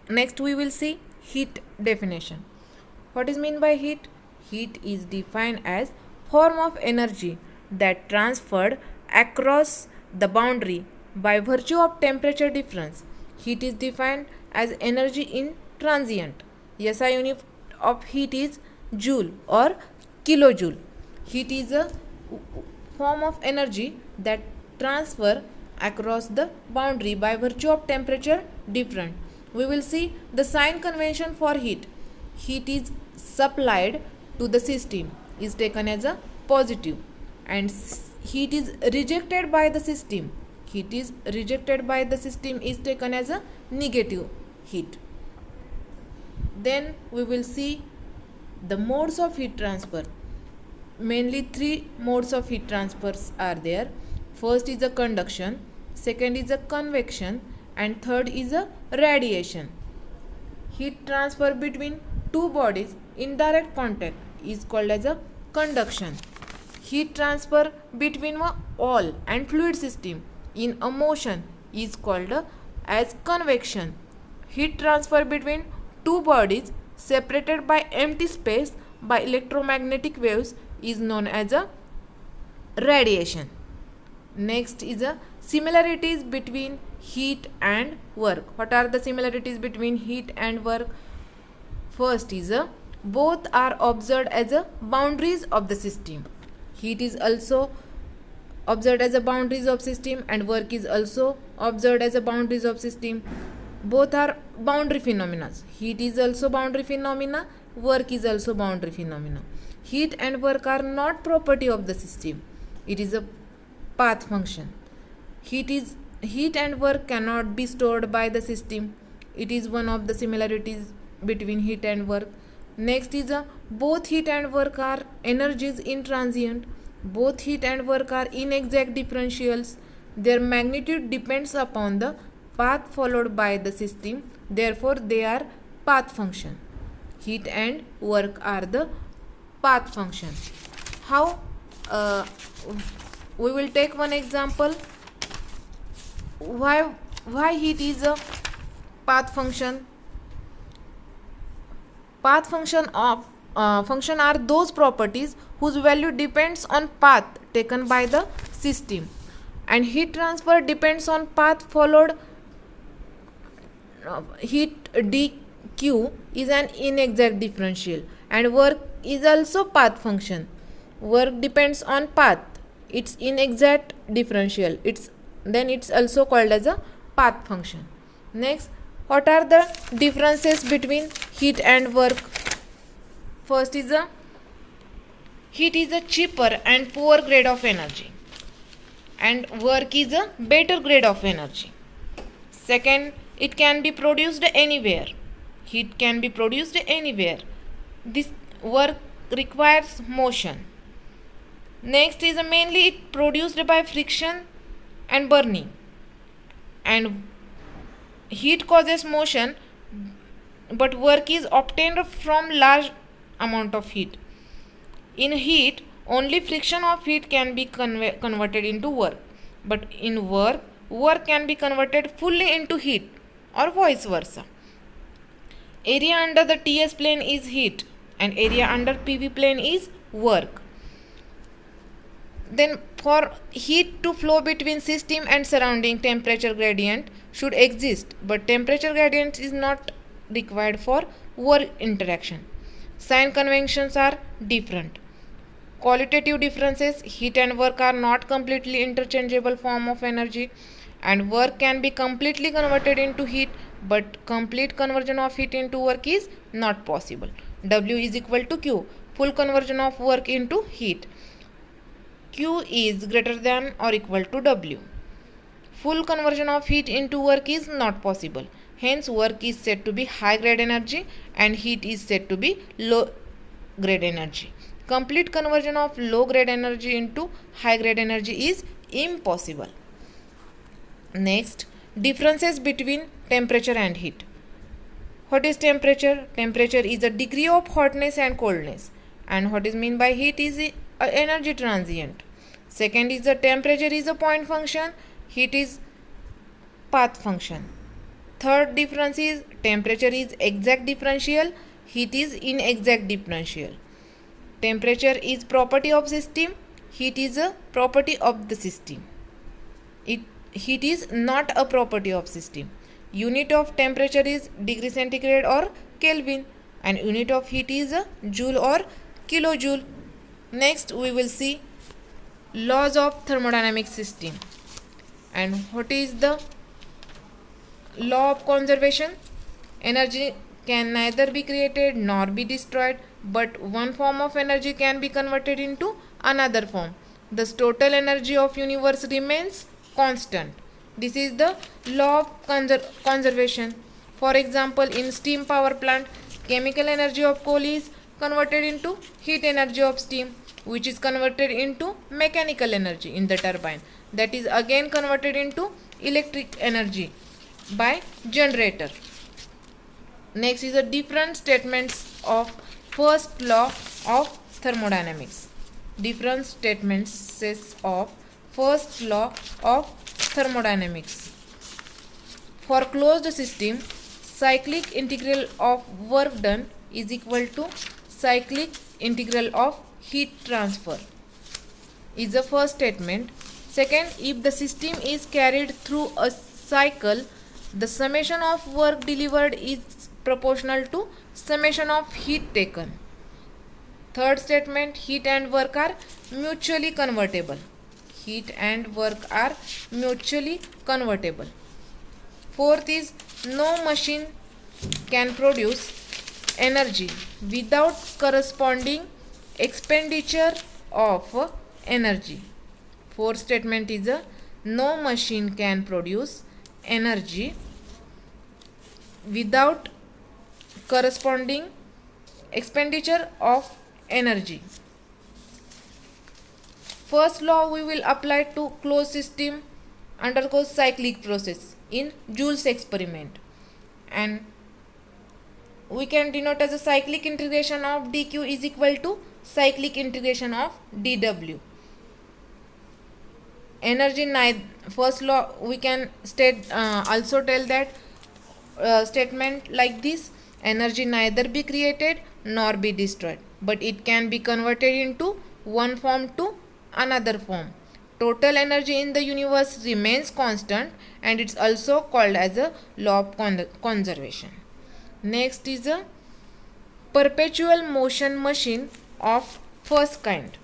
Next we will see heat definition. What is meant by heat? Heat is defined as form of energy that transferred across the boundary by virtue of temperature difference. Heat is defined as energy in transient. SI unit of heat is joule or kilojoule. Heat is a form of energy that transfer across the boundary by virtue of temperature different. We will see the sign convention for heat. Heat is supplied to the system is taken as a positive, and heat is rejected by the system. Heat is rejected by the system is taken as a negative heat. Then we will see the modes of heat transfer. Mainly three modes of heat transfers are there. First is a conduction, second is a convection, and third is a radiation. Heat transfer between two bodies in direct contact is called as a conduction. Heat transfer between a wall and fluid system in a motion is called as convection. Heat transfer between two bodies separated by empty space by electromagnetic waves is known as a radiation. Next is a similarities between heat and work. What are the similarities between heat and work? First is a both are observed as a boundaries of the system. Heat is also observed as a boundaries of system, and work is also observed as a boundaries of system. Both are boundary phenomena. Heat is also boundary phenomena, work is also boundary phenomena. Heat and work are not property of the system. It is a path function. Heat and work cannot be stored by the system. It is one of the similarities between heat and work. Next is a both heat and work are energies in transient. Both heat and work are inexact differentials. Their magnitude depends upon the path followed by the system. Therefore, they are path function. Heat and work are the path function. How? We will take one example. Why heat is a path function? Path function are those properties whose value depends on path taken by the system, and heat transfer depends on path followed. Heat dq is an inexact differential, and work is also path function. Work depends on path. It's inexact differential. It's also called as a path function. Next, what are the differences between heat and work? First is a heat is a cheaper and poor grade of energy, and work is a better grade of energy. Second, it can be produced anywhere. Heat can be produced anywhere. This work requires motion. Next is mainly it produced by friction and burning, and heat causes motion, but work is obtained from large amount of heat. In heat, only friction of heat can be converted into work, but in work can be converted fully into heat, or vice versa. Area under the TS plane is heat, and area under PV plane is work. Then for heat to flow between system and surrounding, temperature gradient should exist, but temperature gradient is not required for work interaction. Sign conventions are different. Qualitative differences: heat and work are not completely interchangeable form of energy, and work can be completely converted into heat, but complete conversion of heat into work is not possible. W is equal to Q, full conversion of work into heat. Q is greater than or equal to W. Full conversion of heat into work is not possible. Hence, work is said to be high grade energy and heat is said to be low grade energy. Complete conversion of low grade energy into high grade energy is impossible. Next, differences between temperature and heat. What is temperature? Temperature is a degree of hotness and coldness. And what is meant by heat is energy transient. Second is the temperature is a point function, heat is path function. Third difference is temperature is exact differential, heat is inexact differential. Temperature is property of system, heat is a property of the system. Heat is not a property of system. Unit of temperature is degree centigrade or Kelvin, and unit of heat is a joule or kilojoule. Next we will see laws of thermodynamic system. And what is the law of conservation? Energy can neither be created nor be destroyed, but one form of energy can be converted into another form. Thus total energy of universe remains constant. This is the law of conservation. For example, in steam power plant, chemical energy of coal is converted into heat energy of steam, which is converted into mechanical energy in the turbine, that is again converted into electric energy by generator. Next is the different statements of first law of thermodynamics. Different statements of first law of thermodynamics. For closed system, cyclic integral of work done is equal to cyclic integral of heat transfer is the first statement. Second, if the system is carried through a cycle, the summation of work delivered is proportional to summation of heat taken. Third statement, heat and work are mutually convertible. Heat and work are mutually convertible. Fourth is, no machine can produce energy without corresponding expenditure of energy. Fourth statement is no machine can produce energy without corresponding expenditure of energy. First law we will apply to closed system undergoes cyclic process in Jules experiment, and we can denote as a cyclic integration of dq is equal to cyclic integration of dw. Energy first law we can state also tell that statement like this: energy neither be created nor be destroyed, but it can be converted into one form to another form. Total energy in the universe remains constant, and it's also called as a law of conservation. Next is a perpetual motion machine of first kind.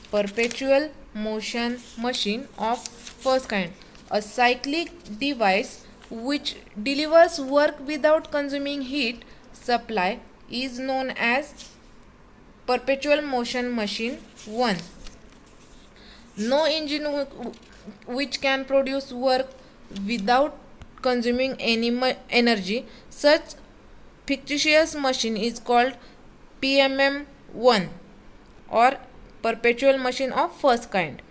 Perpetual motion machine of first kind, a cyclic device which delivers work without consuming heat supply, is known as perpetual motion machine 1. No engine which can produce work without consuming any energy. Such fictitious machine is called PMM1 or perpetual machine of first kind.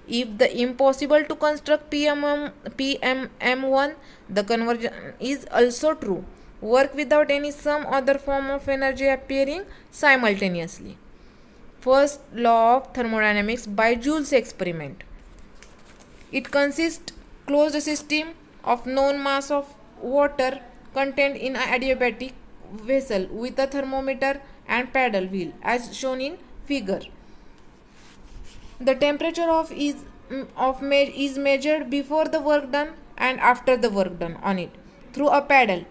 If the impossible to construct PMM1, the conversion is also true. Work without any some other form of energy appearing simultaneously. First law of thermodynamics by Jules experiment. It consists closed system of known mass of water contained in an adiabatic vessel with a thermometer and paddle wheel as shown in figure. The temperature is measured before the work done and after the work done on it through a paddle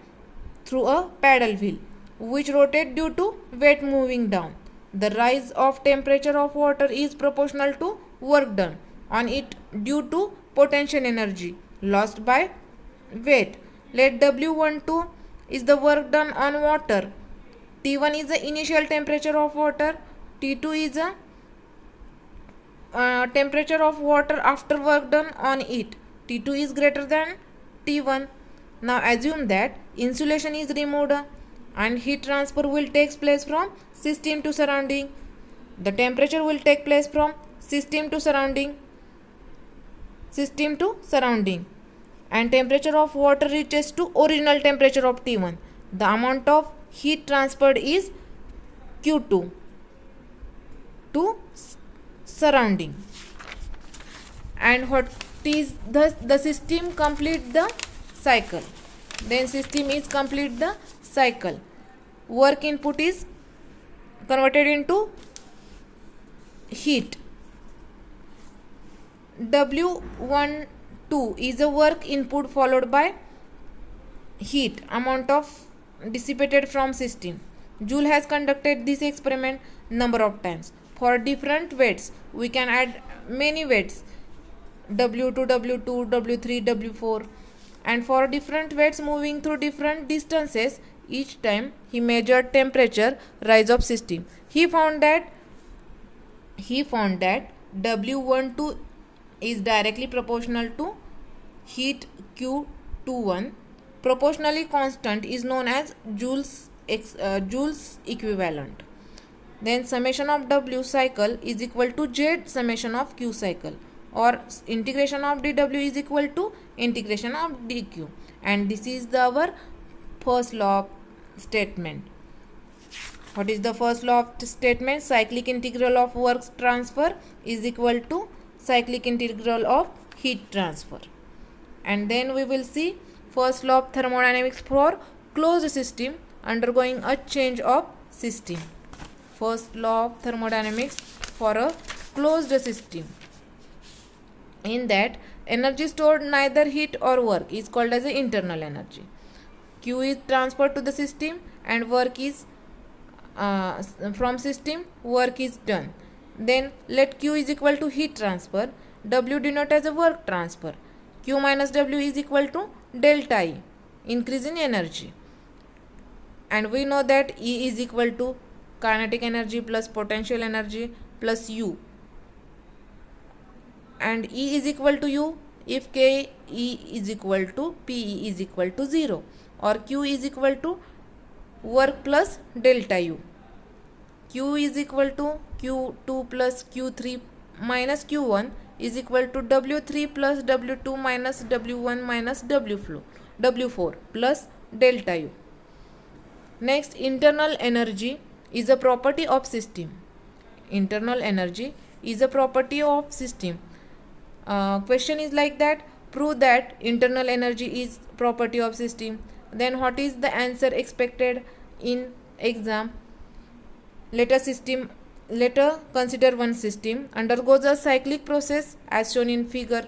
wheel which rotates due to weight moving down. The rise of temperature of water is proportional to work done on it due to potential energy lost by weight. Let W12 is the work done on water. T1 is the initial temperature of water. T2 is the temperature of water after work done on it. T2 is greater than T1. Now assume that insulation is removed and heat transfer will take place from system to surrounding. The temperature will take place from system to surrounding, and temperature of water reaches to original temperature of T1. The amount of heat transferred is Q2 to surrounding. And what is the system complete the cycle. Then system is complete the cycle. Work input is converted into heat. W12 is a work input followed by heat amount of dissipated from system. Joule has conducted this experiment number of times. For different weights, we can add many weights, W2, W2, W3, W4, and for different weights moving through different distances, each time he measured temperature rise of system. He found that W12 is directly proportional to heat Q21. Proportionally constant is known as Joule's equivalent. Then summation of W cycle is equal to Z summation of Q cycle, or integration of dW is equal to integration of dQ. And this is our first law of statement. What is the first law of statement? Cyclic integral of work transfer is equal to cyclic integral of heat transfer. And then we will see first law of thermodynamics for closed system undergoing a change of system. First law of thermodynamics for a closed system. In that, energy stored neither heat or work is called as the internal energy. Q is transferred to the system and work is from system, work is done. Then let Q is equal to heat transfer. W denoted as a work transfer. Q minus W is equal to delta E, increase in energy. And we know that E is equal to kinetic energy plus potential energy plus U. And E is equal to U if K E is equal to P E is equal to 0, or Q is equal to work plus delta U. Q is equal to Q2 plus Q3 minus Q1 is equal to W3 plus W2 minus W1 minus W4 plus delta U. Next, internal energy is a property of system. Internal energy is a property of system. Question is like that: prove that internal energy is property of system. Then what is the answer expected in exam? Let us consider one system undergoes a cyclic process as shown in figure.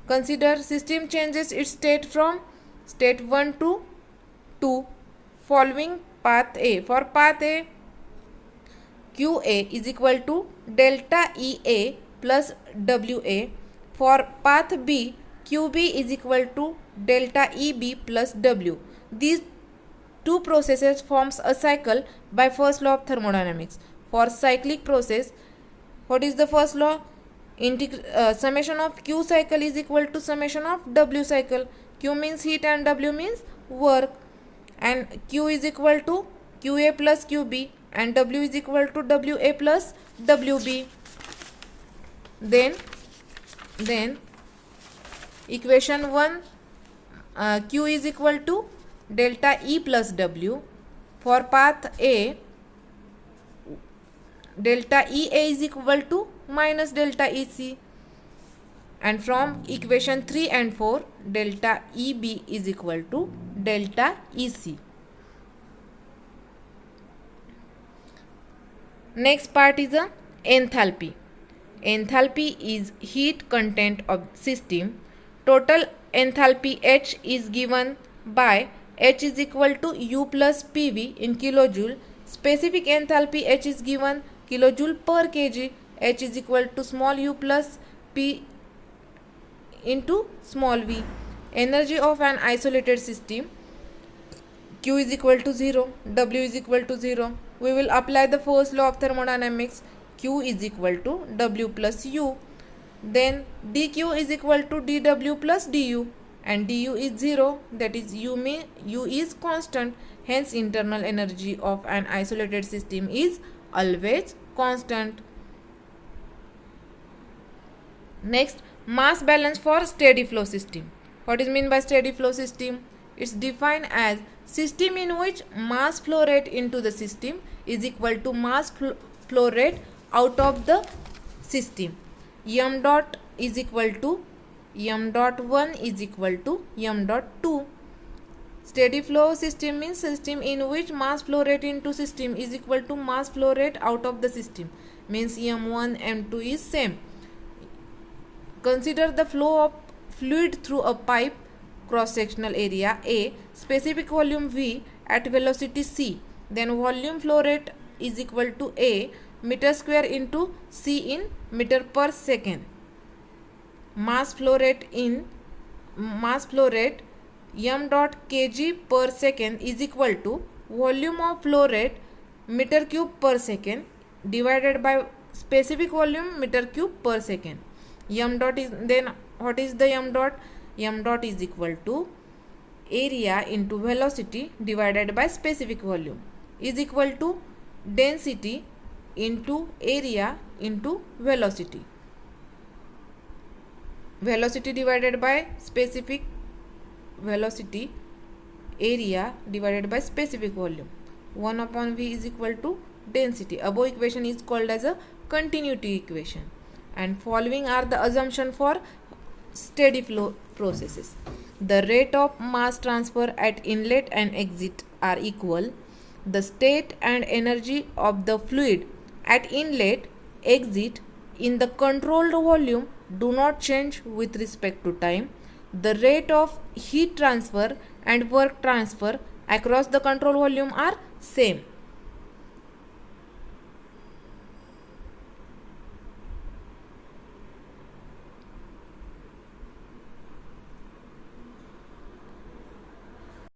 Consider system changes its state from state 1 to 2 following path A. For path A, QA is equal to delta EA plus WA. For path B, QB is equal to delta EB plus W. These two processes forms a cycle by first law of thermodynamics. For cyclic process, what is the first law? Summation of Q cycle is equal to summation of W cycle. Q means heat and W means work. And Q is equal to QA plus QB and W is equal to WA plus WB. Then equation 1, Q is equal to delta E plus W. For path A, delta EA is equal to minus delta EC. And from equation 3 and 4, delta EB is equal to delta EC. Next part is a enthalpy. Enthalpy is heat content of system. Total enthalpy H is given by H is equal to U plus PV in kilojoule. Specific enthalpy H is given kilojoule per kg. H is equal to small u plus P into small v. Energy of an isolated system, Q is equal to 0, W is equal to 0. We will apply the first law of thermodynamics. Q is equal to W plus U. Then dQ is equal to dW plus du, and du is 0, that is U is constant. Hence internal energy of an isolated system is always constant. Next, mass balance for steady flow system. What is meant by steady flow system? It's defined as system in which mass flow rate into the system is equal to mass flow rate out of the system. M dot is equal to M dot 1 is equal to M dot 2. Steady flow system means system in which mass flow rate into system is equal to mass flow rate out of the system, means m1 m2 is same. Consider the flow of fluid through a pipe, cross sectional area A, specific volume V at velocity c, then volume flow rate is equal to A meter square into c in meter per second. Mass flow rate m dot kg per second is equal to volume of flow rate meter cube per second divided by specific volume meter cube per second. M dot is, then what is the m dot? M dot is equal to area into velocity divided by specific volume is equal to density into area into velocity. Velocity divided by specific velocity, area divided by specific volume. 1 upon V is equal to density. Above equation is called as a continuity equation. And following are the assumption for steady flow processes. The rate of mass transfer at inlet and exit are equal. The state and energy of the fluid at inlet, exit in the controlled volume do not change with respect to time. The rate of heat transfer and work transfer across the control volume are same.